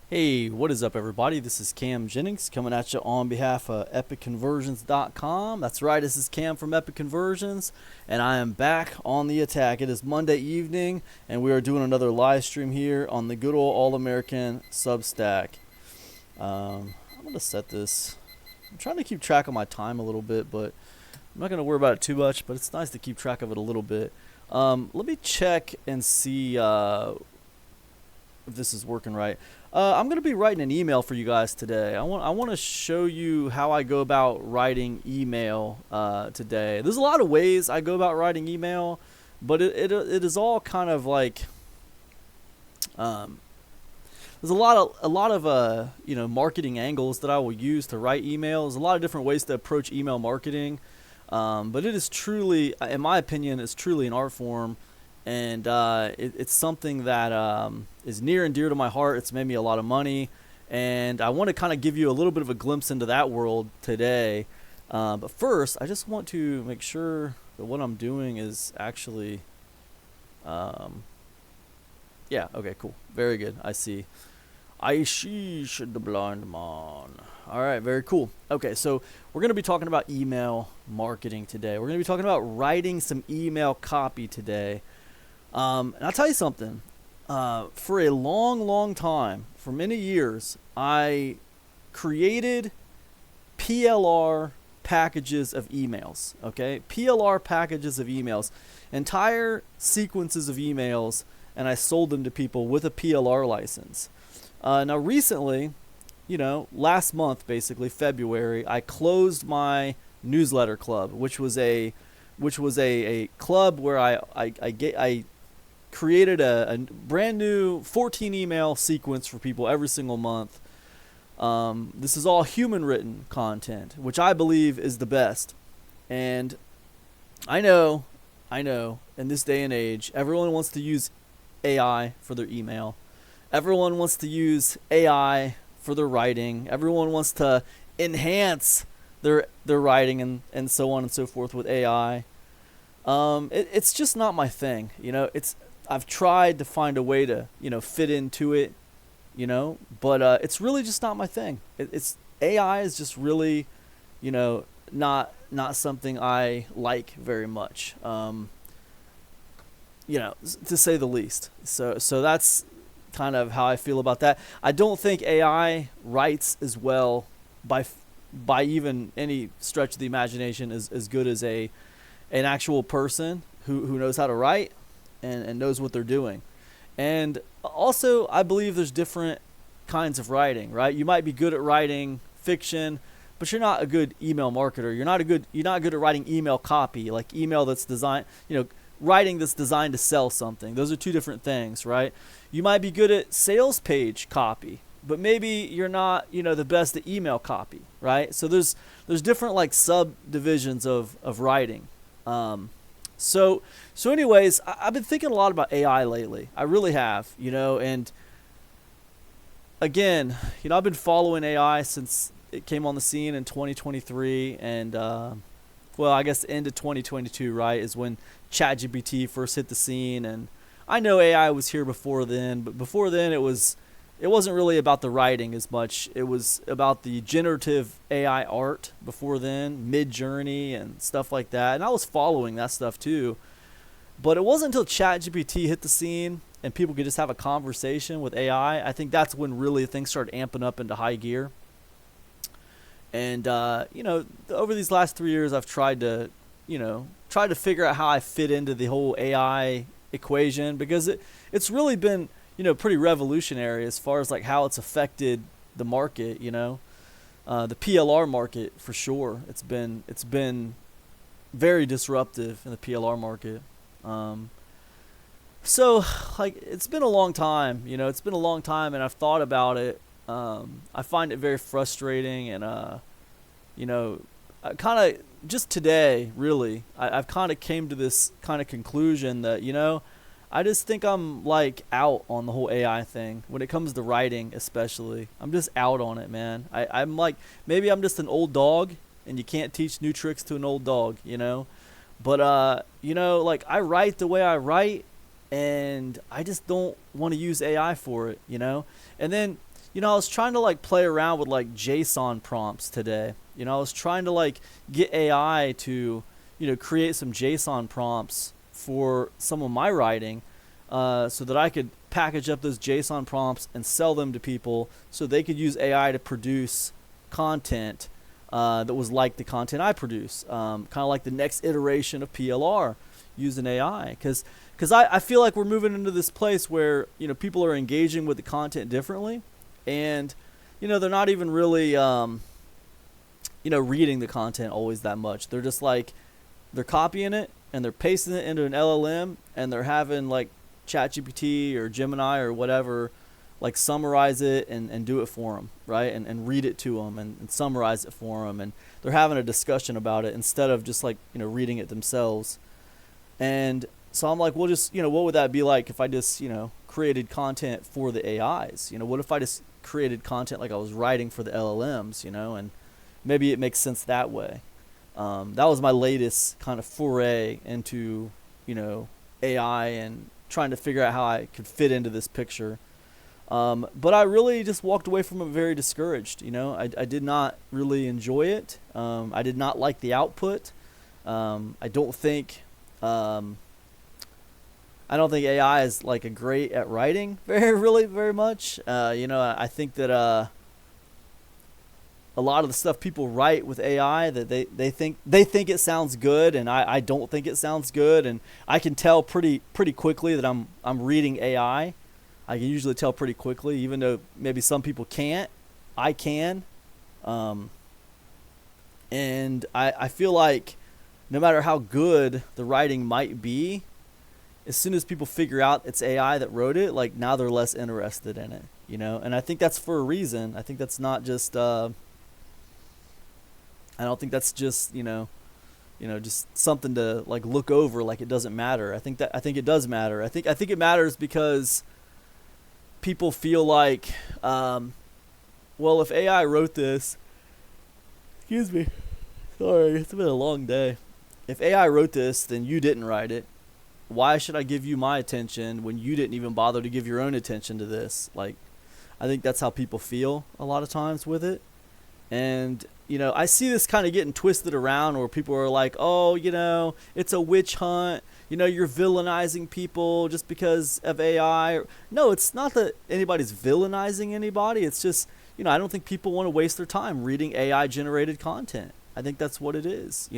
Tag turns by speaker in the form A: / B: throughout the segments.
A: Hey, what is up, everybody? This is Cam Jennings coming at you on behalf of EpicConversions.com. That's right, this is Cam from Epic Conversions, and I am back on the attack. It is Monday evening, and we are doing another live stream here on the good old All-American Substack. I'm going to set this. I'm trying to keep track of my time a little bit, but I'm not going to worry about it too much, but it's nice to keep track of it a little bit. Let me check and see if this is working right. I'm going to be writing an email for you guys today. I want to show you how I go about writing email today. There's a lot of ways I go about writing email, but it is all kind of like there's a lot of marketing angles that I will use to write emails. There's a lot of different ways to approach email marketing, but it is truly, in my opinion, it's truly an art form. And it's something that is near and dear to my heart. It's made me a lot of money, and I want to kind of give you a little bit of a glimpse into that world today. But first, I just want to make sure that what I'm doing is actually, yeah, okay, cool, very good. I see the blind man. All right, very cool. Okay, so we're going to be talking about email marketing today. We're going to be talking about writing some email copy today. And I'll tell you something, for a long time, for many years, I created PLR packages of emails, okay? PLR packages of emails, entire sequences of emails, and I sold them to people with a PLR license. Now recently, last month, basically, February, I closed my newsletter club, which was a club where I created a brand new 14 email sequence for people every single month. This is all human written content, which I believe is the best. And I know, in this day and age, everyone wants to use AI for their email. Everyone wants to use AI for their writing. Everyone wants to enhance their writing and so on and so forth with AI. It's just not my thing. I've tried to find a way to, fit into it, but it's really just not my thing. It's AI is just really, not something I like very much, to say the least. So that's kind of how I feel about that. I don't think AI writes as well by even any stretch of the imagination as good as an actual person who knows how to write and knows what they're doing. And also, I believe there's different kinds of writing, right? You might be good at writing fiction, but you're not a good email marketer. You're not good at writing email copy, like email that's designed, writing that's designed to sell something. Those are two different things, right? You might be good at sales page copy, but maybe you're not, the best at email copy, right? So there's different like subdivisions of writing. So anyways, I've been thinking a lot about AI lately. I really have, and again, I've been following AI since it came on the scene in 2023, and I guess the end of 2022, right, is when ChatGPT first hit the scene. And I know AI was here before then, but before then it wasn't really about the writing as much. It was about the generative AI art before then, Mid-Journey and stuff like that. And I was following that stuff too. But it wasn't until ChatGPT hit the scene and people could just have a conversation with AI. I think that's when really things started amping up into high gear. And, over these last 3 years, I've tried to figure out how I fit into the whole AI equation, because it's really been pretty revolutionary as far as like how it's affected the market, the PLR market for sure. It's been very disruptive in the PLR market. So like it's been a long time, and I've thought about it. I find it very frustrating, and I kind of just today really I've kind of came to this kind of conclusion that I just think I'm like out on the whole AI thing when it comes to writing, especially. I'm just out on it, man. I'm like, maybe I'm just an old dog, and you can't teach new tricks to an old dog, But like I write the way I write, and I just don't want to use AI for it, And then I was trying to like play around with like JSON prompts today. I was trying to like get AI to, create some JSON prompts for some of my writing, so that I could package up those JSON prompts and sell them to people so they could use AI to produce content that was like the content I produce, kind of like the next iteration of PLR using AI. Because I feel like we're moving into this place where, people are engaging with the content differently, and, they're not even really, reading the content always that much. They're just like, they're copying it and they're pasting it into an LLM, and they're having like ChatGPT or Gemini or whatever like summarize it and do it for them, right? And read it to them and summarize it for them, and they're having a discussion about it instead of just like, reading it themselves. And so I'm like, well, just, what would that be like if I just, created content for the AIs? What if I just created content like I was writing for the LLMs, and maybe it makes sense that way. That was my latest kind of foray into, AI and trying to figure out how I could fit into this picture. But I really just walked away from it very discouraged. I did not really enjoy it. I did not like the output. I don't think AI is like a great at writing very much. I think that a lot of the stuff people write with AI, that they think it sounds good, and I don't think it sounds good, and I can tell pretty quickly that I'm reading AI. I can usually tell pretty quickly, even though maybe some people can't. I can, and I feel like no matter how good the writing might be, as soon as people figure out it's AI that wrote it, like now they're less interested in it, And I think that's for a reason. I think that's not just. I don't think that's just just something to like look over like it doesn't matter. I think it does matter. I think it matters because people feel like, well, if AI wrote this, excuse me, sorry, it's been a long day. If AI wrote this, then you didn't write it. Why should I give you my attention when you didn't even bother to give your own attention to this? Like, I think that's how people feel a lot of times with it. And, I see this kind of getting twisted around where people are like, oh, it's a witch hunt. You're villainizing people just because of AI. No, it's not that anybody's villainizing anybody. It's just, I don't think people want to waste their time reading AI generated content. I think that's what it is,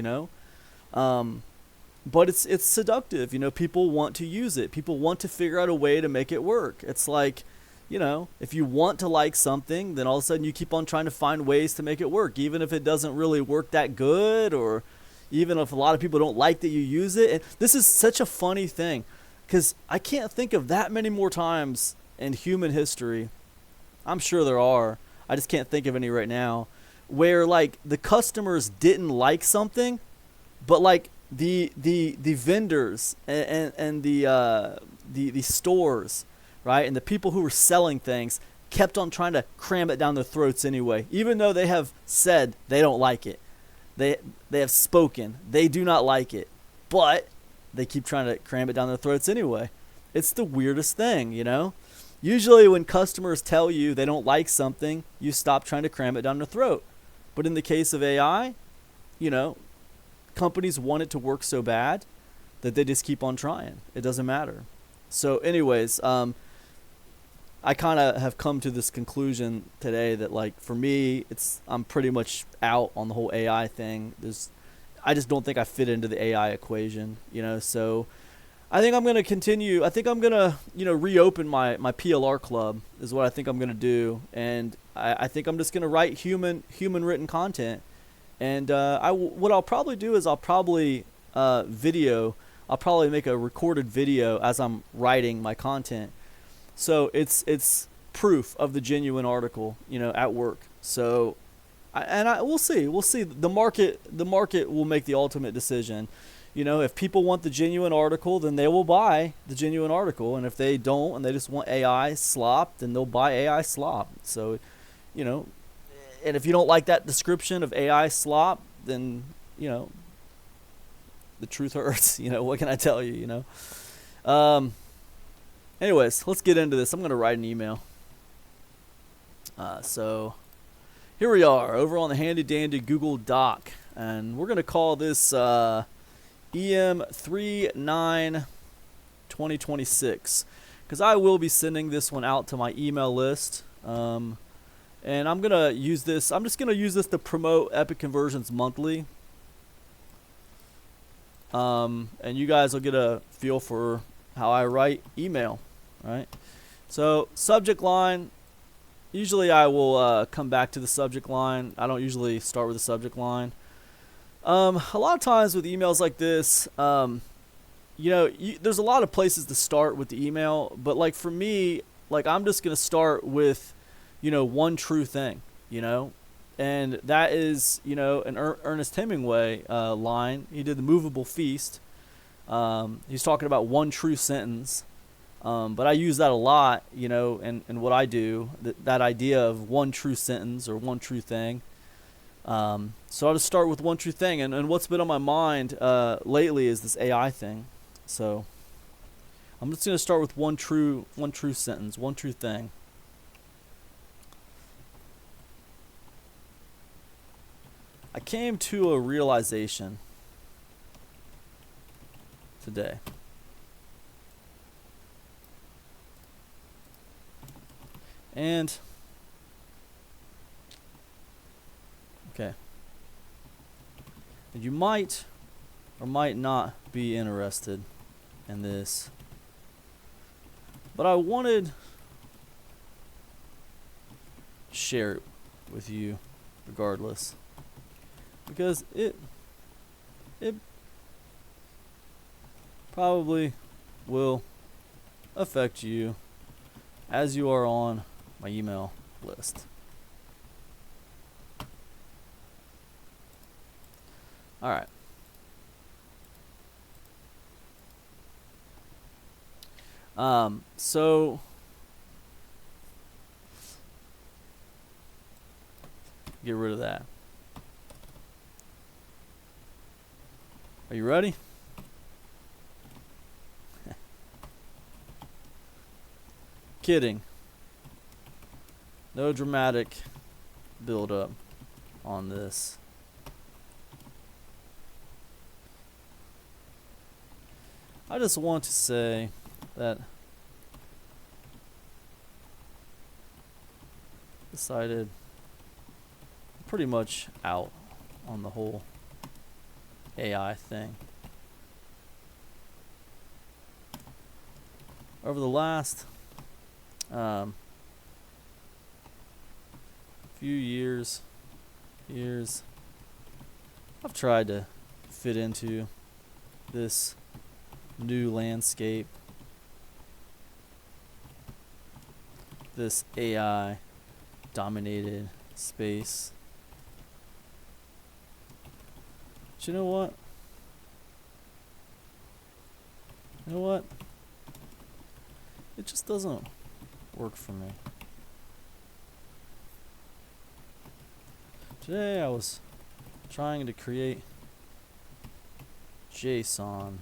A: But it's seductive. People want to use it. People want to figure out a way to make it work. It's like, if you want to like something, then all of a sudden you keep on trying to find ways to make it work, even if it doesn't really work that good, or even if a lot of people don't like that you use it. And this is such a funny thing, because I can't think of that many more times in human history. I'm sure there are. I just can't think of any right now, where like the customers didn't like something, but like the vendors and the stores, right, and the people who were selling things kept on trying to cram it down their throats anyway, even though they have said they don't like it. They have spoken they do not like it, but they keep trying to cram it down their throats anyway. It's the weirdest thing, Usually when customers tell you they don't like something, you stop trying to cram it down their throat. But in the case of AI, companies want it to work so bad that they just keep on trying. It doesn't matter. So anyways, I kind of have come to this conclusion today that, like, for me, I'm pretty much out on the whole AI thing. I just don't think I fit into the AI equation, So I think I'm going to continue. I think I'm going to, reopen my PLR club is what I think I'm going to do. And I think I'm just going to write human written content. And what I'll probably do is I'll probably make a recorded video as I'm writing my content. So it's proof of the genuine article, at work. So, we'll see. The market will make the ultimate decision. If people want the genuine article, then they will buy the genuine article. And if they don't, and they just want AI slop, then they'll buy AI slop. So, and if you don't like that description of AI slop, then, the truth hurts. What can I tell you, Anyways, let's get into this. I'm going to write an email. So here we are over on the handy dandy Google Doc, and we're going to call this EM39 2026 because I will be sending this one out to my email list. And I'm going to use this. I'm just going to use this to promote Epic Conversions Monthly. And you guys will get a feel for how I write email, right? So subject line, usually I will come back to the subject line. I don't usually start with the subject line. A lot of times with emails like this, there's a lot of places to start with the email, but like for me, like I'm just going to start with, one true thing, and that is, an Ernest Hemingway line. He did The Movable Feast. He's talking about one true sentence. But I use that a lot, in what I do, that idea of one true sentence or one true thing. So I'll just start with one true thing. And what's been on my mind lately is this AI thing. So I'm just going to start with one true sentence, one true thing. I came to a realization today. And okay, and you might or might not be interested in this, but I wanted to share it with you regardless, because it probably will affect you as you are on my email list. All right. So get rid of that. Are you ready? Kidding. No dramatic build up on this. I just want to say that decided pretty much out on the whole AI thing. Over the last few years, I've tried to fit into this new landscape, this AI dominated space. But you know what? It just doesn't work for me. Today I was trying to create JSON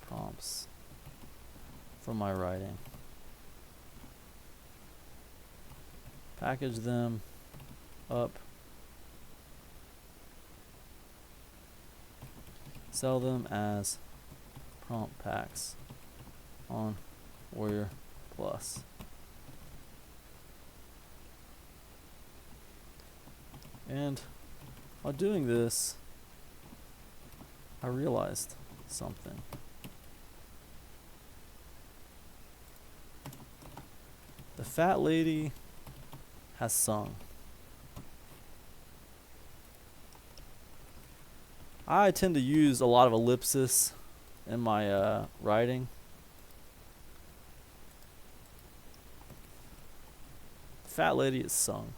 A: prompts for my writing. Package them up, sell them as prompt packs on Warrior Plus. And while doing this, I realized something. The fat lady has sung. I tend to use a lot of ellipsis in my writing. The fat lady has sung.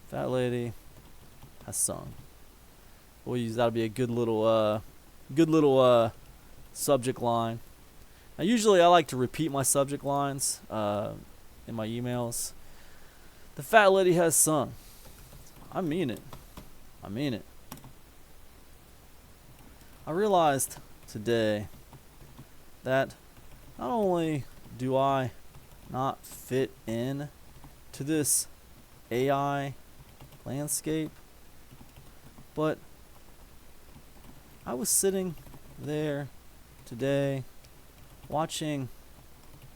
A: Fat lady has sung. We'll use that'll be a good little subject line. Now, usually I like to repeat my subject lines in my emails. The fat lady has sung. I mean it. I realized today that not only do I not fit in to this AI landscape, but I was sitting there today watching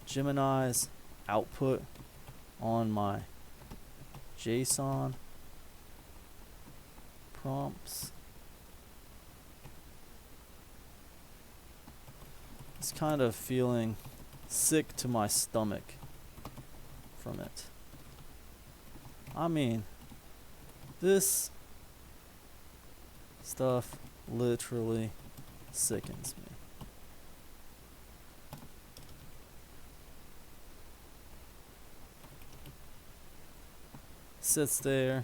A: Gemini's output on my JSON prompts. It's kind of feeling sick to my stomach from it. I mean, this stuff literally sickens me. Sits there,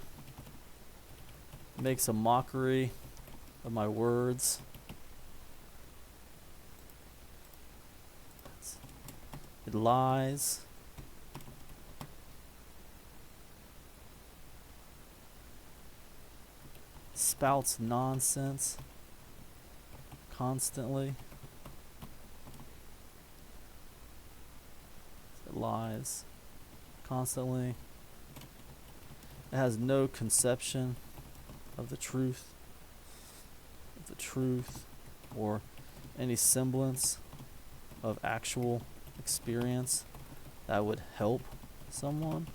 A: makes a mockery of my words. It lies. Spouts nonsense constantly. It lies constantly. It has no conception of the truth, or any semblance of actual experience that would help someone.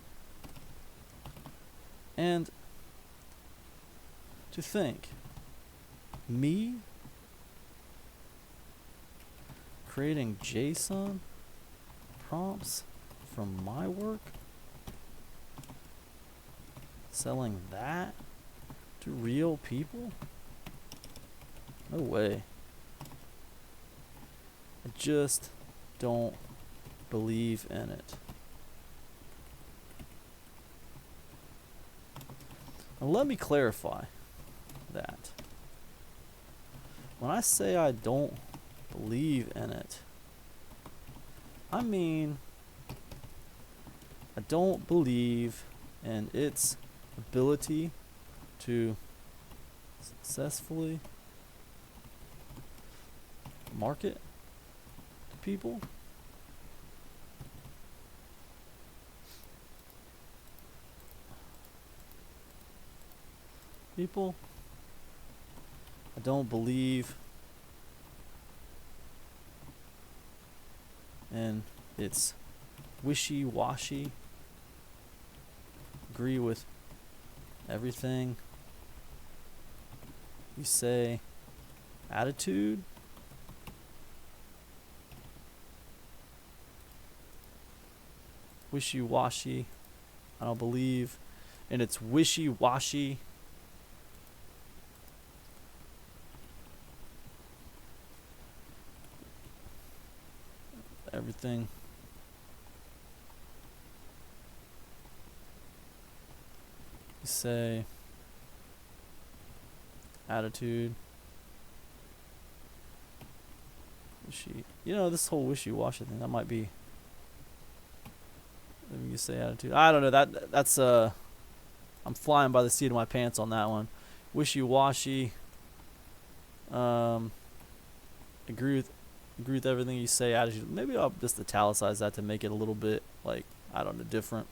A: And to think, me creating JSON prompts from my work, selling that to real people? No way. I just don't believe in it. And let me clarify that. When I say I don't believe in it, I mean I don't believe in its ability to successfully market to people. I don't believe in its wishy-washy, agree with everything you say attitude. Wishy-washy. I don't believe in its wishy-washy everything you say attitude. This whole wishy-washy thing, that might be, you say attitude, I don't know, that's I'm flying by the seat of my pants on that one. Wishy-washy. Agree with everything you say attitude. Maybe I'll just italicize that to make it a little bit, like, I don't know, different.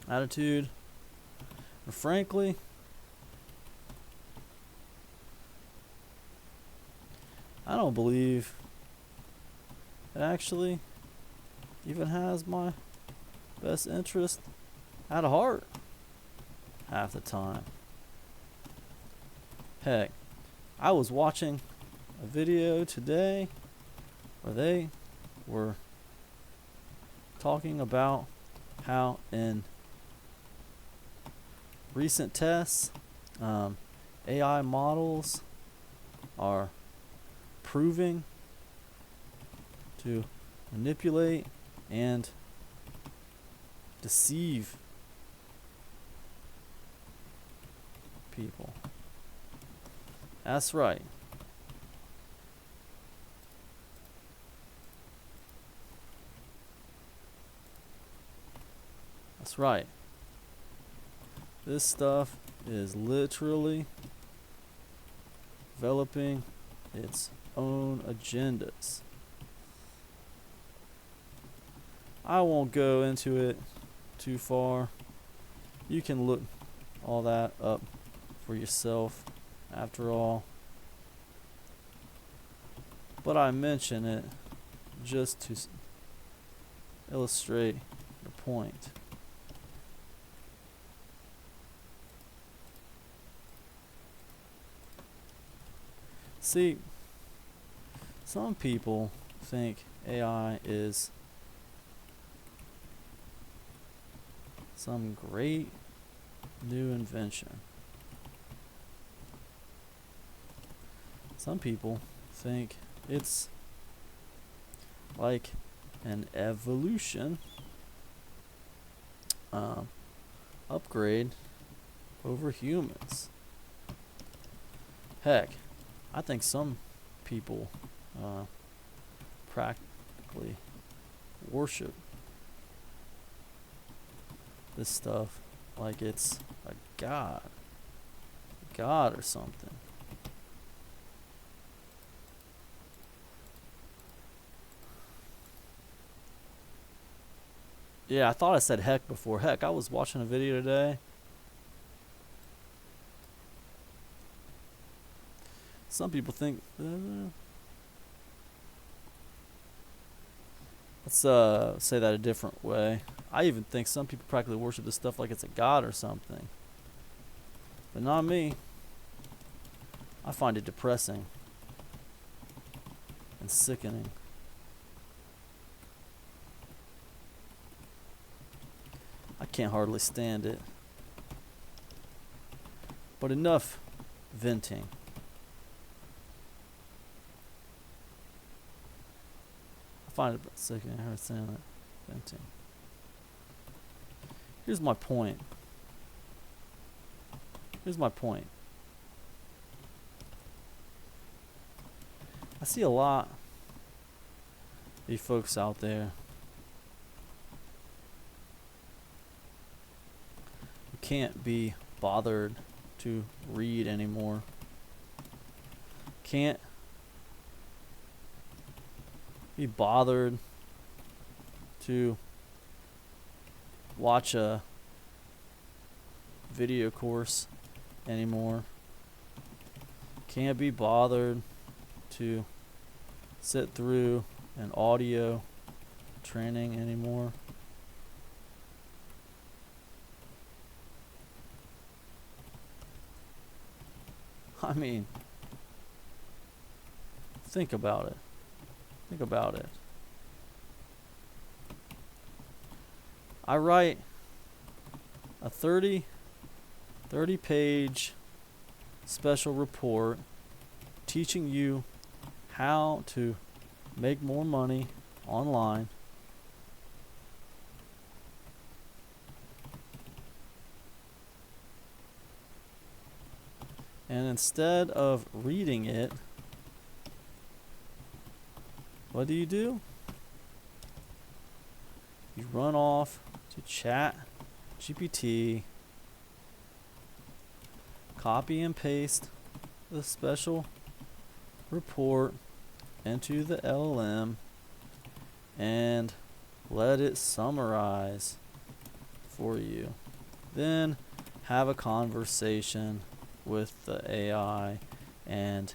A: Attitude. And frankly, I don't believe it actually even has my best interest at heart half the time. Heck, I was watching a video today where they were talking about how in recent tests, AI models are proving to manipulate and deceive people. That's right. That's right. This stuff is literally developing its own agendas. I won't go into it too far. You can look all that up for yourself after all. But I mention it just to illustrate the point. See, some people think AI is some great new invention. Some people think it's like an evolution upgrade over humans. Heck, I think some people practically worship this stuff like it's a god or something. Yeah, I thought I said heck before. Heck, I was watching a video today. Some people think let's say that a different way. I even think some people practically worship this stuff like it's a god or something. But not me. I find it depressing and sickening. I can't hardly stand it. But enough venting. I find it sickening. I heard saying that. Venting. Here's my point. I see a lot of you folks out there who can't be bothered to read anymore. Can't be bothered to watch a video course anymore. Can't be bothered to sit through an audio training anymore. I mean, think about it. Think about it. I write a 30 page special report teaching you how to make more money online. And instead of reading it, what do? You run off to Chat GPT, copy and paste the special report into the LLM, and let it summarize for you. Then have a conversation with the AI and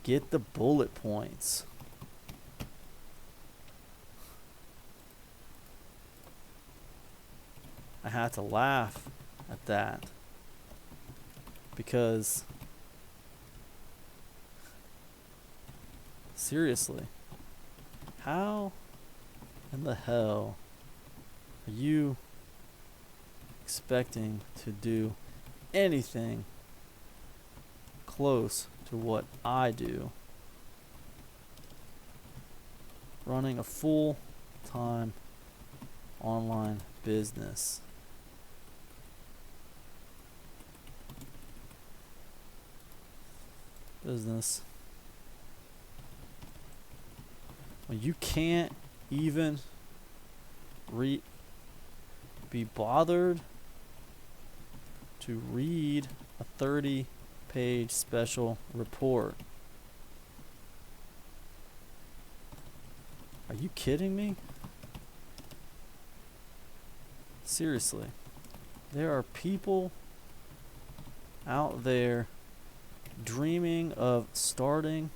A: get the bullet points. I had to laugh at that because seriously, how in the hell are you expecting to do anything close to what I do, running a full-time online business? When you can't even be bothered to read a 30-page special report. Are you kidding me? Seriously. There are people out there dreaming of starting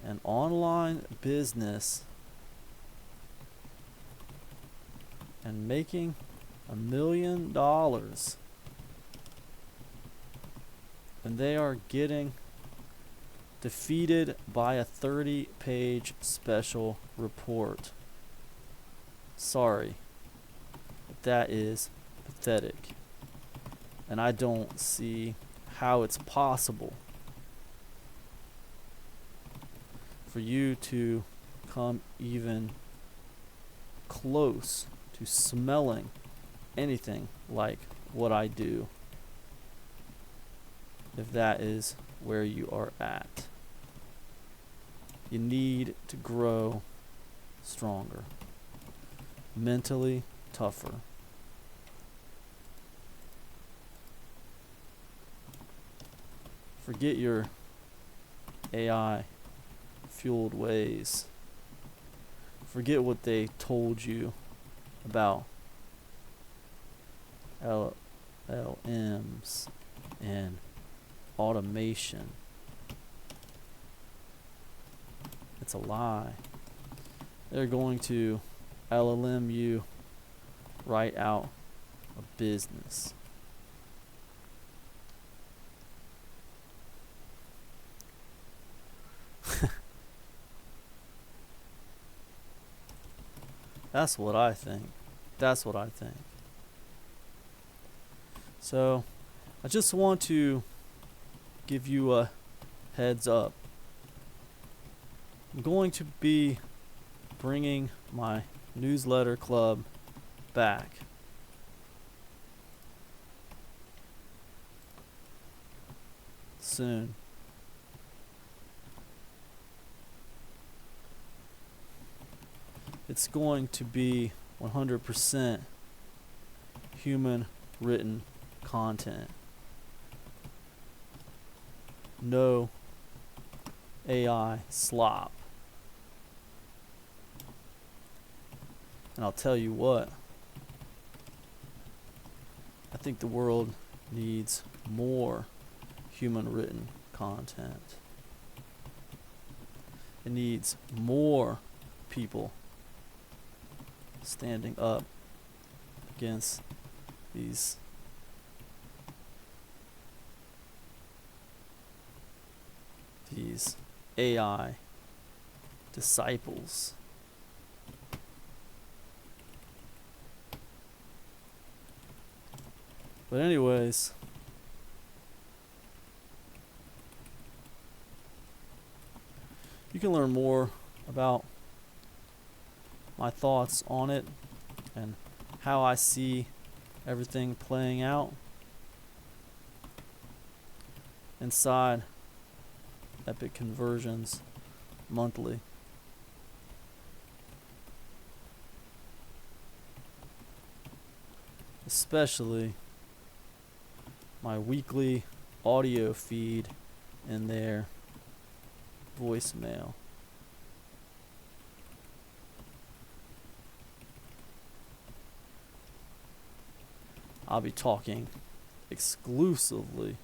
A: an online business and making $1 million, and they are getting defeated by a 30-page special report. Sorry, but that is pathetic, and I don't see how it's possible for you to come even close to smelling anything like what I do, if that is where you are at. You need to grow stronger, mentally tougher. Forget your AI fueled ways. Forget what they told you about LLMs and automation. It's a lie. They're going to LLM you right out of business. That's what I think. That's what I think. So, I just want to give you a heads up. I'm going to be bringing my newsletter club back. Soon. It's going to be 100% human written content. No AI slop. And I'll tell you what, I think the world needs more human written content. It needs more people standing up against these AI disciples. But anyways, you can learn more about my thoughts on it and how I see everything playing out inside Epic Conversions Monthly. Especially my weekly audio feed in their voicemail. I'll be talking exclusively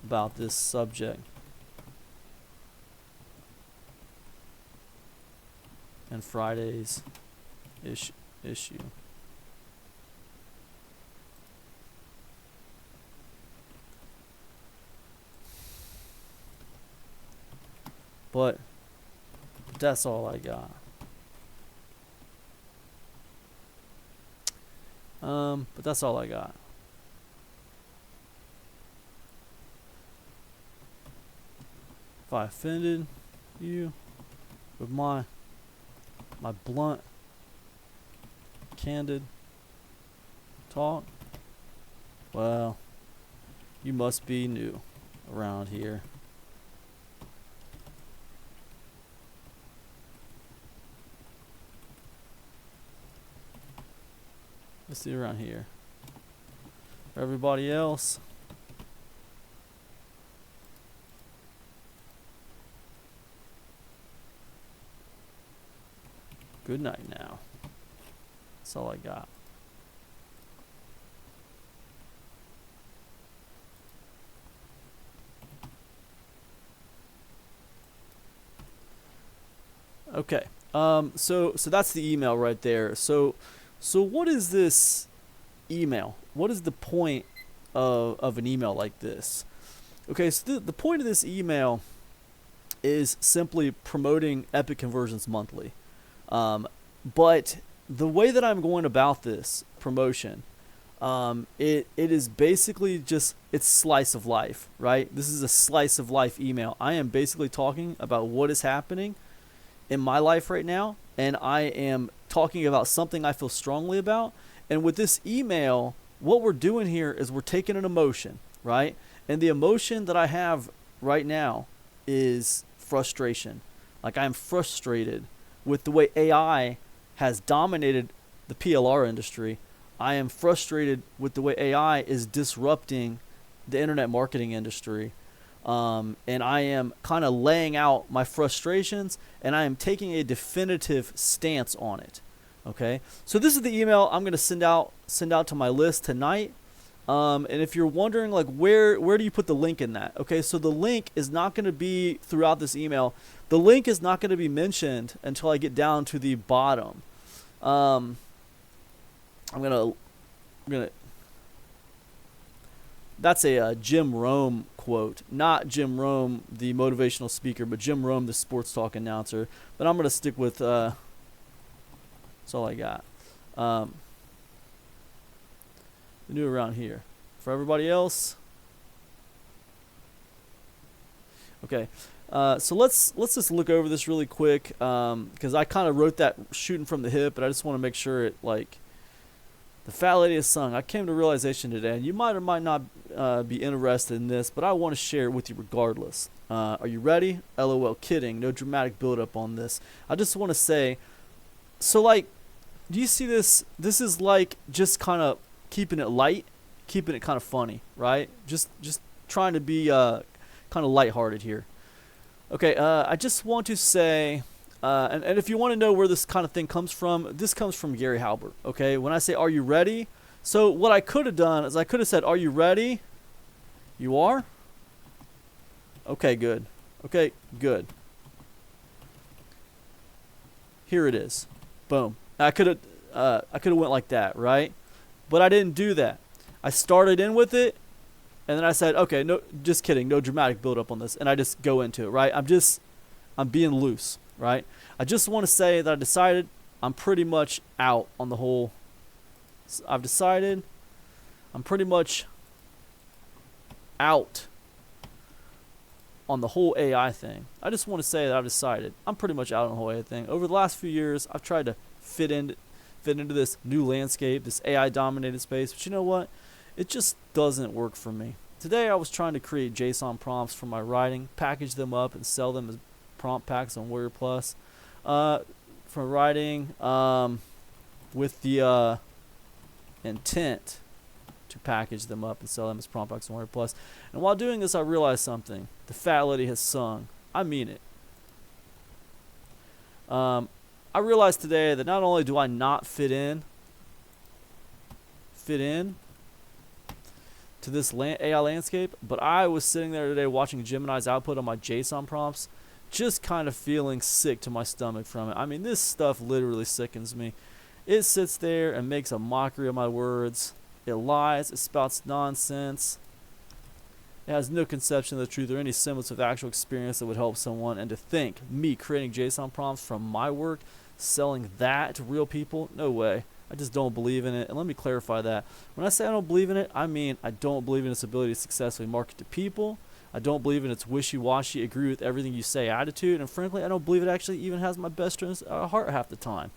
A: about this subject in Friday's issue. But that's all I got. But that's all I got. If I offended you with my blunt, candid talk, well, you must be new around here. Let's see around here. For everybody else, Good night now. That's all I got. Okay. So that's the email right there. So what is this email? What is the point of an email like this? Okay, so the point of this email is simply promoting Epic Conversions Monthly. But the way that I'm going about this promotion, it is basically just, it's slice of life, right? This is a slice of life email. I am basically talking about what is happening in my life right now, and I am talking about something I feel strongly about. And with this email, what we're doing here is we're taking an emotion, right? And the emotion that I have right now is frustration. Like, I am frustrated with the way AI has dominated the PLR industry. I am frustrated with the way AI is disrupting the internet marketing industry. And I am kind of laying out my frustrations, and I am taking a definitive stance on it. Okay, so this is the email I'm going to send out to my list tonight. And if you're wondering, like, where do you put the link in that? Okay, so the link is not going to be throughout this email. The link is not going to be mentioned until I get down to the bottom. I'm gonna. That's a Jim Rome quote, not Jim Rome, the motivational speaker, but Jim Rome, the sports talk announcer. But I'm gonna stick with. That's all I got. New around here. For everybody else. Okay. So let's just look over this really quick, because I kind of wrote that shooting from the hip, but I just want to make sure it, like, the Fat Lady is sung. I came to realization today, and you might or might not be interested in this, but I want to share it with you regardless. Are you ready? LOL, kidding. No dramatic build-up on this. I just want to say, so, like, do you see this? This is like just kind of keeping it light, keeping it kind of funny, right? Just trying to be kind of lighthearted here. Okay, I just want to say, and if you want to know where this kind of thing comes from, this comes from Gary Halbert, okay? When I say, are you ready? So what I could have done is I could have said, are you ready? You are? Okay, good. Okay, good. Here it is. Boom. I could have went like that, right? But I didn't do that. I started in with it, and then I said, okay, no, just kidding, no dramatic build up on this, and I just go into it, right? I'm being loose, right? I just want to say that I decided I'm pretty much out on the whole. I've decided I'm pretty much out on the whole AI thing. I just want to say that I've decided I'm pretty much out on the whole AI thing. Over the last few years, I've tried to fit into this new landscape, this AI dominated space, but you know what? It just doesn't work for me. Today I was trying to create JSON prompts for my writing, package them up, and sell them as prompt packs on Warrior Plus. For writing, with the intent to package them up and sell them as prompt packs on Warrior Plus. And while doing this, I realized something. The Fat Lady has sung. I mean it. I realized today that not only do I not fit in to this AI landscape, but I was sitting there today watching Gemini's output on my JSON prompts, just kind of feeling sick to my stomach from it. I mean, this stuff literally sickens me. It sits there and makes a mockery of my words. It lies. It spouts nonsense. It has no conception of the truth or any semblance of actual experience that would help someone. And to think, me creating JSON prompts from my work, selling that to real people, no way. I just don't believe in it. And let me clarify that. When I say I don't believe in it, I mean I don't believe in its ability to successfully market to people. I don't believe in its wishy-washy, agree with everything you say attitude. And frankly, I don't believe it actually even has my best interests at heart half the time.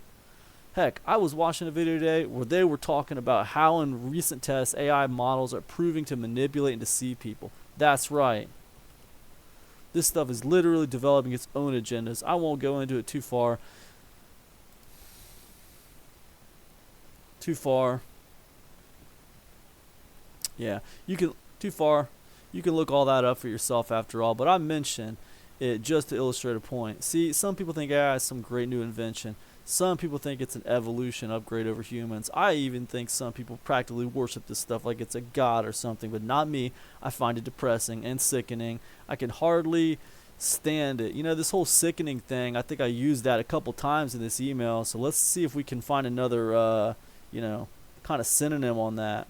A: Heck, I was watching a video today where they were talking about how in recent tests AI models are proving to manipulate and deceive people. That's right. This stuff is literally developing its own agendas. I won't go into it too far. Yeah, you can You can look all that up for yourself after all, but I mentioned it just to illustrate a point. See, some people think AI is some great new invention. Some people think it's an evolution upgrade over humans. I even think some people practically worship this stuff like it's a god or something, but not me. I find it depressing and sickening. I can hardly stand it. You know, this whole sickening thing, I think I used that a couple times in this email, so let's see if we can find another, you know, kind of synonym on that.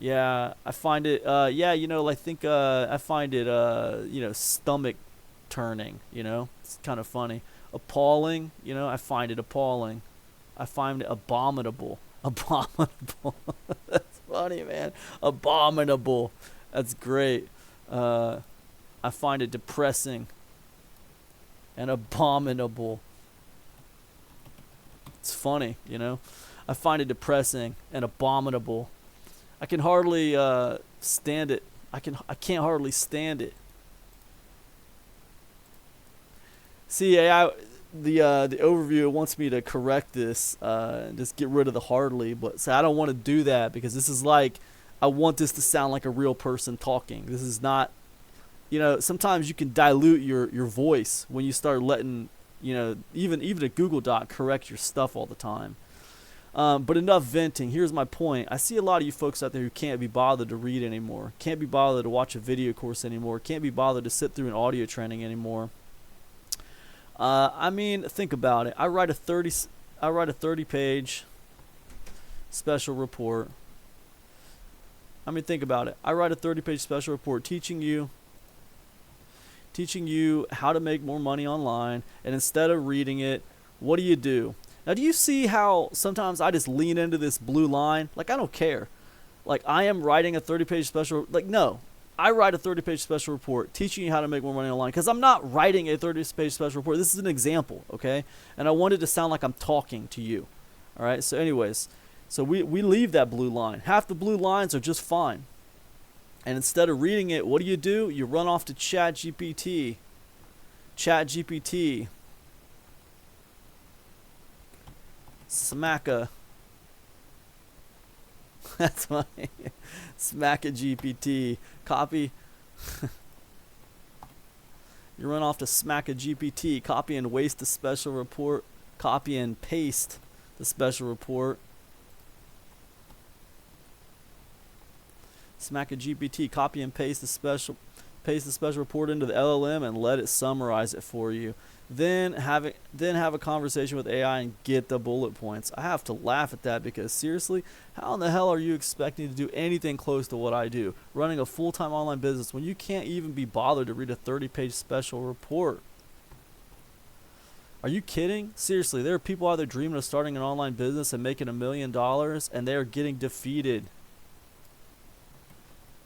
A: Yeah, I find it, yeah, you know, I think, I find it, you know, stomach turning, you know, it's kind of funny. Appalling, you know, I find it appalling. I find it abominable. Abominable. That's funny, man. Abominable. That's great. I find it depressing and abominable. It's funny, you know. I find it depressing and abominable. I can hardly stand it. I can't hardly stand it. See, the overview wants me to correct this and just get rid of the hardly, but I don't want to do that because this is like I want this to sound like a real person talking. This is not, you know. Sometimes you can dilute your voice when you start letting, you know, even a Google Doc correct your stuff all the time. But enough venting. Here's my point. I see a lot of you folks out there who can't be bothered to read anymore, can't be bothered to watch a video course anymore, can't be bothered to sit through an audio training anymore. I mean, think about it. I write a 30-page special report. I mean, think about it. I write a 30-page special report teaching you how to make more money online, and instead of reading it, what do? Now, do you see how sometimes I just lean into this blue line? Like, I don't care. Like, I am writing a 30-page special, like, no. I write a 30-page special report teaching you how to make more money online because I'm not writing a 30-page special report. This is an example, okay? And I want it to sound like I'm talking to you, all right? So anyways, so we leave that blue line. Half the blue lines are just fine. And instead of reading it, what do? You run off to ChatGPT. ChatGPT. Smacka. That's funny. Smack a GPT. Copy. You run off to Smack a GPT. Copy and waste the special report. Copy and paste the special report. Smack a GPT. Copy and paste the special report into the LLM and let it summarize it for you. Then have a conversation with AI and get the bullet points. I have to laugh at that because seriously, how in the hell are you expecting to do anything close to what I do? Running a full-time online business when you can't even be bothered to read a 30-page special report. Are you kidding? Seriously, there are people out there dreaming of starting an online business and making $1 million, and they are getting defeated.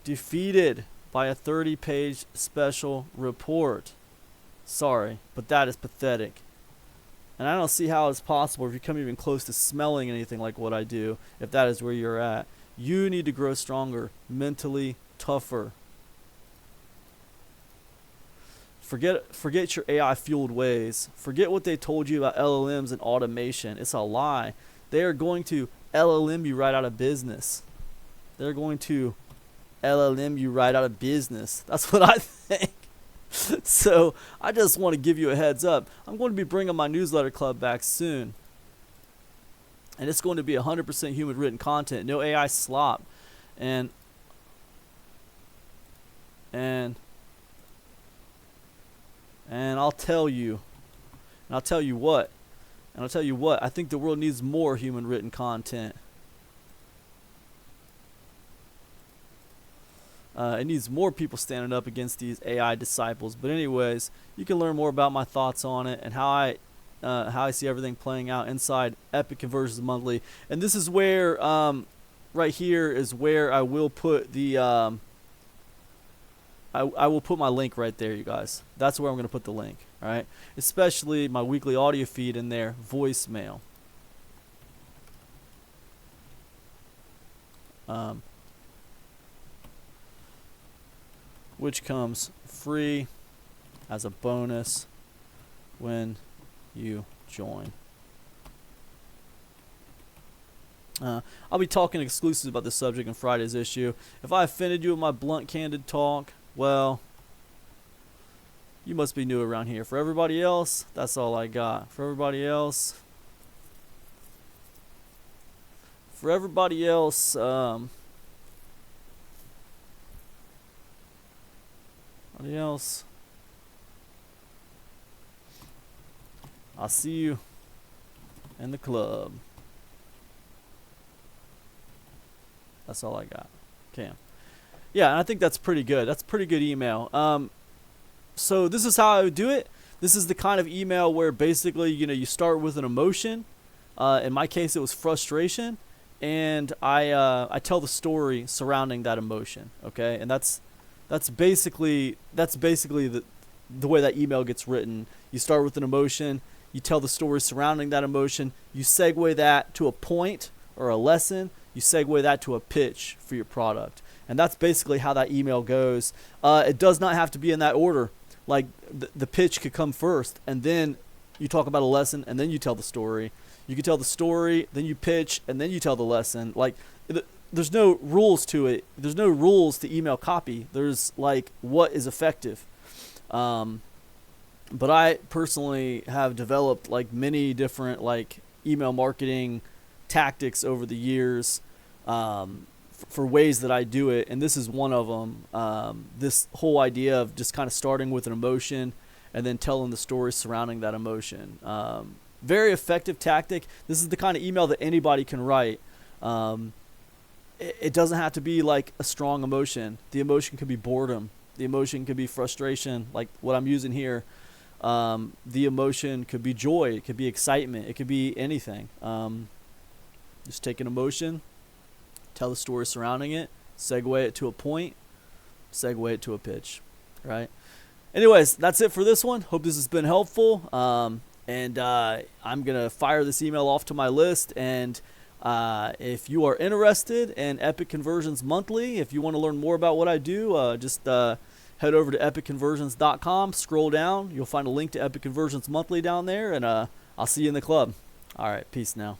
A: Defeated by a 30-page special report. Sorry, but that is pathetic. And I don't see how it's possible if you come even close to smelling anything like what I do, if that is where you're at. You need to grow stronger, mentally tougher. Forget your AI-fueled ways. Forget what they told you about LLMs and automation. It's a lie. They are going to LLM you right out of business. They're going to LLM you right out of business. That's what I think. So I just want to give you a heads up. I'm going to be bringing my newsletter club back soon. And it's going to be 100% human written content. No AI slop. And I'll tell you. And I'll tell you what. I think the world needs more human written content. It needs more people standing up against these AI disciples. But anyways, you can learn more about my thoughts on it and how I see everything playing out inside Epic Conversions Monthly. And this is where, right here is where I will put the, I will put my link right there, you guys. That's where I'm going to put the link, all right? Especially my weekly audio feed in there, voicemail. Which comes free as a bonus when you join. I'll be talking exclusively about this subject in Friday's issue. If I offended you with my blunt, candid talk, well, You must be new around here. For everybody else, that's all I got. For everybody else, anybody else, I'll see you in the club. That's all I got. Cam. Yeah, I think that's pretty good. That's a pretty good email. So this is how I would do it. This is the kind of email where basically, you start with an emotion. In my case, it was frustration, and I tell the story surrounding that emotion. Okay, and that's basically the way that email gets written. You start with an emotion. You tell the story surrounding that emotion. You segue that to a point or a lesson. You segue that to a pitch for your product. And that's basically how that email goes. It does not have to be in that order. Like the pitch could come first, and then you talk about a lesson, and then you tell the story. You can tell the story, then you pitch, and then you tell the lesson. Like there's no rules to it. There's no rules to email copy. There's like what is effective. But I personally have developed like many different like email marketing tactics over the years for ways that I do it, and this is one of them. This whole idea of just kind of starting with an emotion and then telling the story surrounding that emotion. Very effective tactic. This is the kind of email that anybody can write. It doesn't have to be like a strong emotion. The emotion could be boredom. The emotion could be frustration, like what I'm using here. The emotion could be joy. It could be excitement. It could be anything. Just take an emotion, tell the story surrounding it, segue it to a point, segue it to a pitch, right? Anyways, that's it for this one. Hope this has been helpful. And I'm going to fire this email off to my list. And if you are interested in Epic Conversions Monthly, if you want to learn more about what I do, just head over to epicconversions.com, scroll down. You'll find a link to Epic Conversions Monthly down there, and I'll see you in the club. All right, peace now.